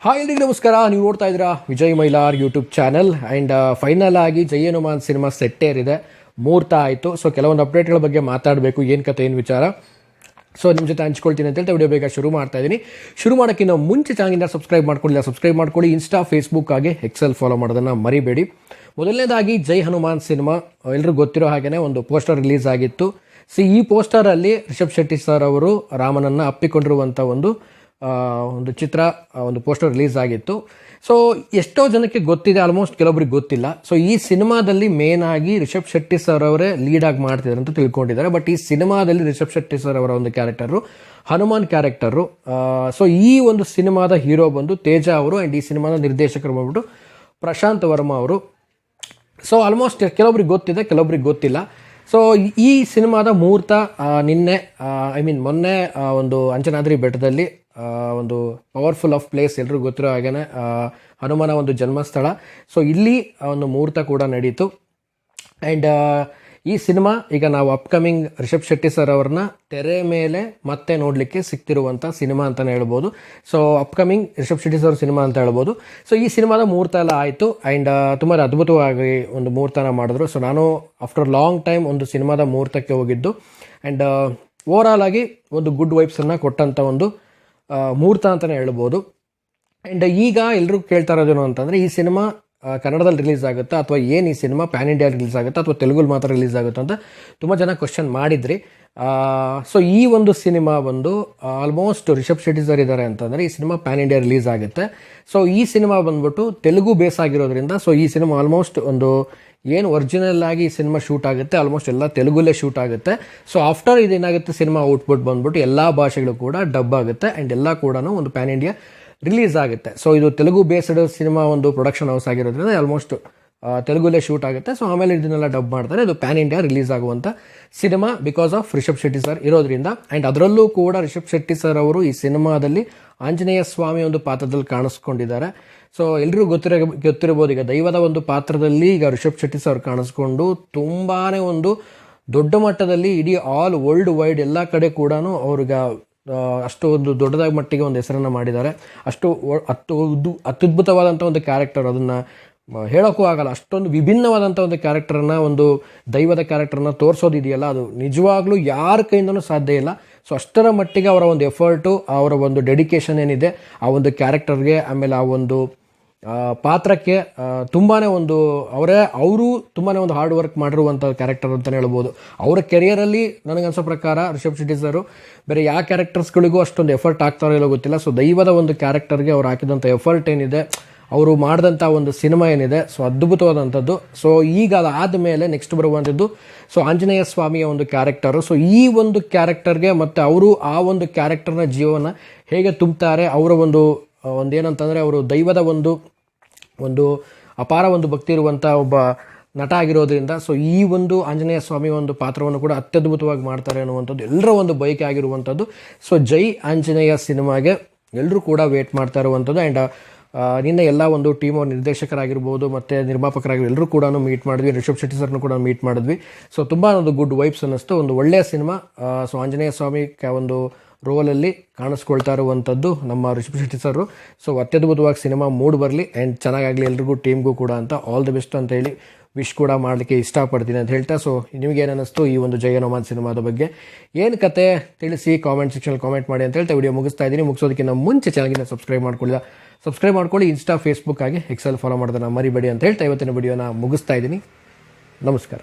Hi ಎಲ್ರಿಗೂ ನಮಸ್ಕಾರ. ನೀವು ನೋಡ್ತಾ ಇದ್ದೀರಾ Vijay Mylar YouTube channel. And final ಆಗಿ ಜೈ ಹನುಮಾನ್ ಸಿನಿಮಾ ಸೆಟ್ಟೇರಿದೆ, ಮುಹೂರ್ತ ಆಯಿತು. ಸೊ ಕೆಲವೊಂದು ಅಪ್ಡೇಟ್ಗಳ ಬಗ್ಗೆ ಮಾತಾಡಬೇಕು, ಏನು ಕತೆ ಏನು ವಿಚಾರ. ಸೊ ನಿಮ್ಮ ಜೊತೆ ಹಂಚ್ಕೊಳ್ತೀನಿ ಅಂತ ಹೇಳ್ತಾ ವಿಡಿಯೋ ಬೇಗ ಶುರು ಮಾಡ್ತಾ ಇದ್ದೀನಿ. ಶುರು ಮಾಡೋಕ್ಕಿಂತ ಮುಂಚೆ ಚಾನಲ್ನ ಸಬ್ಸ್ಕ್ರೈಬ್ ಮಾಡ್ಕೊಳ್ಳಿ. ಇನ್ಸ್ಟಾ ಫೇಸ್ಬುಕ್ ಆಗಿ ಎಕ್ಸೆಲ್ ಫಾಲೋ ಮಾಡೋದನ್ನು ಮರಿಬೇಡಿ. ಮೊದಲನೇದಾಗಿ ಜೈ ಹನುಮಾನ್ ಸಿನಿಮಾ ಎಲ್ರಿಗೂ ಗೊತ್ತಿರೋ ಹಾಗೆಯೇ ಒಂದು ಪೋಸ್ಟರ್ ರಿಲೀಸ್ ಆಗಿತ್ತು. ಈ ಪೋಸ್ಟರಲ್ಲಿ ರಿಷಬ್ ಶೆಟ್ಟಿ ಸರ್ ಅವರು ರಾಮನನ್ನು ಅಪ್ಪಿಕೊಂಡಿರುವಂಥ ಒಂದು ಚಿತ್ರ, ಒಂದು ಪೋಸ್ಟರ್ ರಿಲೀಸ್ ಆಗಿತ್ತು. ಸೊ ಎಷ್ಟೋ ಜನಕ್ಕೆ ಗೊತ್ತಿದೆ, ಆಲ್ಮೋಸ್ಟ್ ಕೆಲವೊಬ್ರಿಗೆ ಗೊತ್ತಿಲ್ಲ. ಸೊ ಈ ಸಿನಿಮಾದಲ್ಲಿ ಮೇನ್ ಆಗಿ ರಿಷಬ್ ಶೆಟ್ಟಿ ಸರ್ ಅವರೇ ಲೀಡ್ ಆಗಿ ಮಾಡ್ತಿದ್ದಾರೆ ಅಂತ ತಿಳ್ಕೊಂಡಿದ್ದಾರೆ. ಬಟ್ ಈ ಸಿನಿಮಾದಲ್ಲಿ ರಿಷಬ್ ಶೆಟ್ಟಿ ಸರ್ ಅವರ ಒಂದು ಕ್ಯಾರೆಕ್ಟರು ಹನುಮಾನ್ ಕ್ಯಾರೆಕ್ಟರು. ಸೊ ಈ ಒಂದು ಸಿನಿಮಾದ ಹೀರೋ ಬಂದು ತೇಜ ಅವರು, ಆ್ಯಂಡ್ ಈ ಸಿನಿಮಾದ ನಿರ್ದೇಶಕರು ಬಂದ್ಬಿಟ್ಟು ಪ್ರಶಾಂತ್ ವರ್ಮಾ ಅವರು. ಸೊ ಆಲ್ಮೋಸ್ಟ್ ಕೆಲವೊಬ್ರಿಗೆ ಗೊತ್ತಿದೆ, ಕೆಲವೊಬ್ರಿಗೆ ಗೊತ್ತಿಲ್ಲ. ಸೊ ಈ ಸಿನಿಮಾದ ಮುಹೂರ್ತ ಮೊನ್ನೆ ಒಂದು ಅಂಜನಾದ್ರಿ ಬೆಟ್ಟದಲ್ಲಿ ಒಂದು ಪವರ್ಫುಲ್ ಆಫ್ ಪ್ಲೇಸ್, ಎಲ್ರಿಗೂ ಗೊತ್ತಿರೋ ಹಾಗೇನೆ ಹನುಮನ ಒಂದು ಜನ್ಮಸ್ಥಳ. ಸೊ ಇಲ್ಲಿ ಒಂದು ಮುಹೂರ್ತ ಕೂಡ ನಡೀತು. ಆ್ಯಂಡ್ ಈ ಸಿನಿಮಾ ಈಗ ನಾವು ಅಪ್ಕಮಿಂಗ್ ರಿಷಬ್ ಶೆಟ್ಟಿ ಸರ್ ಅವ್ರನ್ನ ತೆರೆ ಮೇಲೆ ಮತ್ತೆ ನೋಡಲಿಕ್ಕೆ ಸಿಗ್ತಿರುವಂಥ ಸಿನಿಮಾ ಅಂತಲೇ ಹೇಳ್ಬೋದು. So upcoming Rishab Shetty sir cinema ಅಂತ ಹೇಳ್ಬೋದು. ಸೊ ಈ ಸಿನಿಮಾದ ಮುಹೂರ್ತ ಎಲ್ಲ ಆಯಿತು. ಆ್ಯಂಡ್ ತುಂಬ ಅದ್ಭುತವಾಗಿ ಒಂದು ಮುಹೂರ್ತನ ಮಾಡಿದ್ರು. ಸೊ ನಾನು ಆಫ್ಟರ್ ಲಾಂಗ್ ಟೈಮ್ ಒಂದು ಸಿನಿಮಾದ ಮುಹೂರ್ತಕ್ಕೆ ಹೋಗಿದ್ದು. ಆ್ಯಂಡ್ ಓವರಾಲ್ ಆಗಿ ಒಂದು ಗುಡ್ ವೈಬ್ಸನ್ನು ಕೊಟ್ಟಂಥ ಒಂದು ಮುಹೂರ್ತ ಅಂತಲೇ ಹೇಳ್ಬೋದು. ಆ್ಯಂಡ್ ಈಗ ಎಲ್ಲರೂ ಕೇಳ್ತಾ ಇರೋದೇನು ಅಂತಂದರೆ, ಈ ಸಿನಿಮಾ ಕನ್ನಡದಲ್ಲಿ ರಿಲೀಸ್ ಆಗುತ್ತಾ, ಅಥವಾ ಏನು ಈ ಸಿನಿಮಾ ಪ್ಯಾನ್ ಇಂಡಿಯಾ ರಿಲೀಸ್ ಆಗುತ್ತಾ, ಅಥವಾ ತೆಲುಗಲ್ಲಿ ಮಾತ್ರ ರಿಲೀಸ್ ಆಗುತ್ತಾ ಅಂತ ತುಂಬ ಜನ ಕ್ವಶನ್ ಮಾಡಿದ್ರಿ. ಸೊ ಈ ಒಂದು ಸಿನಿಮಾ ಬಂದು ಆಲ್ಮೋಸ್ಟ್ ರಿಷಬ್ ಶೆಟ್ಟಿ ಸರ್ ಇದ್ದಾರೆ ಅಂತಂದರೆ ಈ ಸಿನಿಮಾ ಪ್ಯಾನ್ ಇಂಡಿಯಾ ರಿಲೀಸ್ ಆಗುತ್ತೆ. ಸೊ ಈ ಸಿನಿಮಾ ಬಂದ್ಬಿಟ್ಟು ತೆಲುಗು ಬೇಸ್ ಆಗಿರೋದ್ರಿಂದ, ಸೊ ಈ ಸಿನಿಮಾ ಆಲ್ಮೋಸ್ಟ್ ಒಂದು ಏನು ಒರಿಜಿನಲ್ ಆಗಿ ಈ ಸಿನಿಮಾ ಶೂಟ್ ಆಗುತ್ತೆ, ಆಲ್ಮೋಸ್ಟ್ ಎಲ್ಲ ತೆಲುಗಲ್ಲೇ ಶೂಟ್ ಆಗುತ್ತೆ. ಸೊ ಆಫ್ಟರ್ ಇದೇನಾಗುತ್ತೆ, ಸಿನಿಮಾ ಔಟ್ಪುಟ್ ಬಂದ್ಬಿಟ್ಟು ಎಲ್ಲ ಭಾಷೆಗಳು ಕೂಡ ಡಬ್ ಆಗುತ್ತೆ. ಆ್ಯಂಡ್ ಎಲ್ಲ ಕೂಡ ಒಂದು ಪ್ಯಾನ್ ಇಂಡಿಯಾ ರಿಲೀಸ್ ಆಗುತ್ತೆ. ಸೊ ಇದು ತೆಲುಗು ಬೇಸ್ಡ್ ಸಿನಿಮಾ ಒಂದು ಪ್ರೊಡಕ್ಷನ್ ಹೌಸ್ ಆಗಿರೋದ್ರಿಂದ ಆಲ್ಮೋಸ್ಟ್ ತೆಲುಗಲ್ಲೇ ಶೂಟ್ ಆಗುತ್ತೆ. ಸೊ ಆಮೇಲೆ ಇದನ್ನೆಲ್ಲ ಡಬ್ ಮಾಡ್ತಾರೆ. ಇದು ಪ್ಯಾನ್ ಇಂಡಿಯಾ ರಿಲೀಸ್ ಆಗುವಂಥ cinema because of Rishab Shetty sir ಇರೋದ್ರಿಂದ. ಆ್ಯಂಡ್ ಅದರಲ್ಲೂ ಕೂಡ ರಿಷಬ್ ಶೆಟ್ಟಿ ಸರ್ ಅವರು ಈ ಸಿನಿಮಾದಲ್ಲಿ ಆಂಜನೇಯ ಸ್ವಾಮಿ ಒಂದು ಪಾತ್ರದಲ್ಲಿ ಕಾಣಿಸ್ಕೊಂಡಿದ್ದಾರೆ. ಸೊ ಎಲ್ರಿಗೂ ಗೊತ್ತಿರ್ಬೋದು, ಈಗ ದೈವದ ಒಂದು ಪಾತ್ರದಲ್ಲಿ ಈಗ ರಿಷಬ್ ಶೆಟ್ಟಿ ಸರ್ ಕಾಣಿಸ್ಕೊಂಡು ತುಂಬಾ ಒಂದು ದೊಡ್ಡ ಮಟ್ಟದಲ್ಲಿ ಇಡೀ ಆಲ್ ವರ್ಲ್ಡ್ ವೈಡ್ ಎಲ್ಲ ಕಡೆ ಕೂಡ ಅವ್ರಿಗೆ ಅಷ್ಟು ಒಂದು ದೊಡ್ಡದಾಗಿ ಮಟ್ಟಿಗೆ ಒಂದು ಹೆಸರನ್ನು ಮಾಡಿದ್ದಾರೆ. ಅಷ್ಟು ಅತ್ಯದ್ಭುತವಾದಂಥ ಒಂದು ಕ್ಯಾರೆಕ್ಟರ್, ಅದನ್ನು ಹೇಳೋಕ್ಕೂ ಆಗಲ್ಲ. ಅಷ್ಟೊಂದು ವಿಭಿನ್ನವಾದಂಥ ಒಂದು ಕ್ಯಾರೆಕ್ಟರನ್ನು, ಒಂದು ದೈವದ ಕ್ಯಾರೆಕ್ಟರನ್ನು ತೋರಿಸೋದಿದೆಯಲ್ಲ, ಅದು ನಿಜವಾಗ್ಲೂ ಯಾರ ಕೈಯಿಂದನೂ ಸಾಧ್ಯ ಇಲ್ಲ. ಸೊ ಅಷ್ಟರ ಮಟ್ಟಿಗೆ ಅವರ ಒಂದು ಎಫರ್ಟು, ಅವರ ಒಂದು ಡೆಡಿಕೇಶನ್ ಏನಿದೆ ಆ ಒಂದು ಕ್ಯಾರೆಕ್ಟರ್ಗೆ, ಆಮೇಲೆ ಆ ಒಂದು ಪಾತ್ರಕ್ಕೆ ತುಂಬಾ ಅವರು ತುಂಬಾ ಒಂದು ಹಾರ್ಡ್ ವರ್ಕ್ ಮಾಡಿರುವಂಥ ಕ್ಯಾರೆಕ್ಟರ್ ಅಂತಲೇ ಹೇಳ್ಬೋದು. ಅವರ ಕೆರಿಯರಲ್ಲಿ ನನಗನ್ಸೋ ಪ್ರಕಾರ ರಿಷಬ್ ಶೆಟ್ಟಿ ಸರ್ ಬೇರೆ ಯಾವ ಕ್ಯಾರೆಕ್ಟರ್ಸ್ಗಳಿಗೂ ಅಷ್ಟೊಂದು ಎಫರ್ಟ್ ಆಗ್ತಾರೋ ಇಲ್ಲೋ ಗೊತ್ತಿಲ್ಲ. ಸೊ ದೈವದ ಒಂದು ಕ್ಯಾರೆಕ್ಟರ್ಗೆ ಅವ್ರು ಹಾಕಿದಂಥ ಎಫರ್ಟ್ ಏನಿದೆ, ಅವರು ಮಾಡಿದಂಥ ಒಂದು ಸಿನಿಮಾ ಏನಿದೆ, ಸೊ ಅದ್ಭುತವಾದಂಥದ್ದು. ಸೊ ಈಗ ಅದಾದ ಮೇಲೆ ನೆಕ್ಸ್ಟ್ ಬರುವಂಥದ್ದು ಸೊ ಆಂಜನೇಯ ಸ್ವಾಮಿಯ ಒಂದು ಕ್ಯಾರೆಕ್ಟರು. ಸೊ ಈ ಒಂದು ಕ್ಯಾರೆಕ್ಟರ್ಗೆ ಮತ್ತು ಅವರು ಆ ಒಂದು ಕ್ಯಾರೆಕ್ಟರ್ನ ಜೀವನ ಹೇಗೆ ತುಂಬ್ತಾರೆ, ಅವರ ಒಂದೇನಂತಂದರೆ ಅವರು ದೈವದ ಒಂದು ಅಪಾರ ಒಂದು ಭಕ್ತಿ ಇರುವಂಥ ಒಬ್ಬ ನಟ ಆಗಿರೋದ್ರಿಂದ, ಸೊ ಈ ಒಂದು ಆಂಜನೇಯ ಸ್ವಾಮಿ ಒಂದು ಪಾತ್ರವನ್ನು ಕೂಡ ಅತ್ಯದ್ಭುತವಾಗಿ ಮಾಡ್ತಾರೆ ಅನ್ನುವಂಥದ್ದು ಎಲ್ಲರ ಒಂದು ಬಯಕೆ ಆಗಿರುವಂಥದ್ದು. ಸೊ ಜೈ ಆಂಜನೇಯ ಸಿನಿಮಾಗೆ ಎಲ್ಲರೂ ಕೂಡ ವೇಟ್ ಮಾಡ್ತಾ ಇರುವಂಥದ್ದು. ಆ್ಯಂಡ್ ನಿನ್ನೆ ಎಲ್ಲ ಒಂದು ಟೀಮ್ ಅವ್ರ ನಿರ್ದೇಶಕರಾಗಿರ್ಬೋದು ಮತ್ತು ನಿರ್ಮಾಪಕರಾಗಿರ್ಬೋದು ಎಲ್ಲರೂ ಕೂಡ ಮೀಟ್ ಮಾಡಿದ್ವಿ. ರಿಷಬ್ ಶೆಟ್ಟಿ ಸರ್ನು ಕೂಡ ಮೀಟ್ ಮಾಡಿದ್ವಿ. ಸೊ ತುಂಬ ಒಂದು ಗುಡ್ ವೈಬ್ಸ್ ಅನ್ನಿಸ್ತು. ಒಂದು ಒಳ್ಳೆಯ ಸಿನಿಮಾ. ಸೊ ಆಂಜನೇಯ ಸ್ವಾಮಿ ಒಂದು ರೋಲಲ್ಲಿ ಕಾಣಿಸ್ಕೊಳ್ತಾ ಇರುವಂಥದ್ದು ನಮ್ಮ ರಿಷಬ್ ಶೆಟ್ಟಿ ಸರ್. ಸೊ ಅತ್ಯದ್ಭುತವಾಗಿ ಸಿನಿಮಾ ಮೂಡ್ ಬರಲಿ ಆ್ಯಂಡ್ ಚೆನ್ನಾಗಾಗಲಿ ಎಲ್ರಿಗೂ, ಟೀಮ್ಗೂ ಕೂಡ ಅಂತ ಆಲ್ ದಿ ಬೆಸ್ಟ್ ಅಂತ ಹೇಳಿ ವಿಶ್ ಕೂಡ ಮಾಡಲಿಕ್ಕೆ ಇಷ್ಟಪಡ್ತೀನಿ ಅಂತ ಹೇಳ್ತಾ, ಸೊ ನಿಮಗೇನು ಅನ್ನಿಸ್ತು ಈ ಒಂದು ಜೈ ಹನುಮಾನ್ ಸಿನಿಮಾದ ಬಗ್ಗೆ, ಏನು ಕತೆ ತಿಳಿಸಿ ಕಾಮೆಂಟ್ ಸೆಕ್ಷನಲ್ಲಿ ಕಾಮೆಂಟ್ ಮಾಡಿ ಅಂತ ಹೇಳ್ತಾ ವಿಡಿಯೋ ಮುಗಿಸ್ತಾ ಇದ್ದೀನಿ. ಮುಗಿಸೋದಕ್ಕಿಂತ ಮುಂಚೆ ಚಾನಲ್ಗೆ ಸಬ್ಸ್ಕ್ರೈಬ್ ಮಾಡ್ಕೊಳ್ಳಿ. ಇನ್ಸ್ಟಾ ಫೇಸ್ಬುಕ್ ಆಗಿ ಎಕ್ಸೆಲ್ ಫಾಲೋ ಮಾಡೋದನ್ನ ಮರಿಬೇಡಿ ಅಂತ ಹೇಳ್ತಾ ಇವತ್ತಿನ ವಿಡಿಯೋನ ಮುಗಿಸ್ತಾ ಇದ್ದೀನಿ. ನಮಸ್ಕಾರ.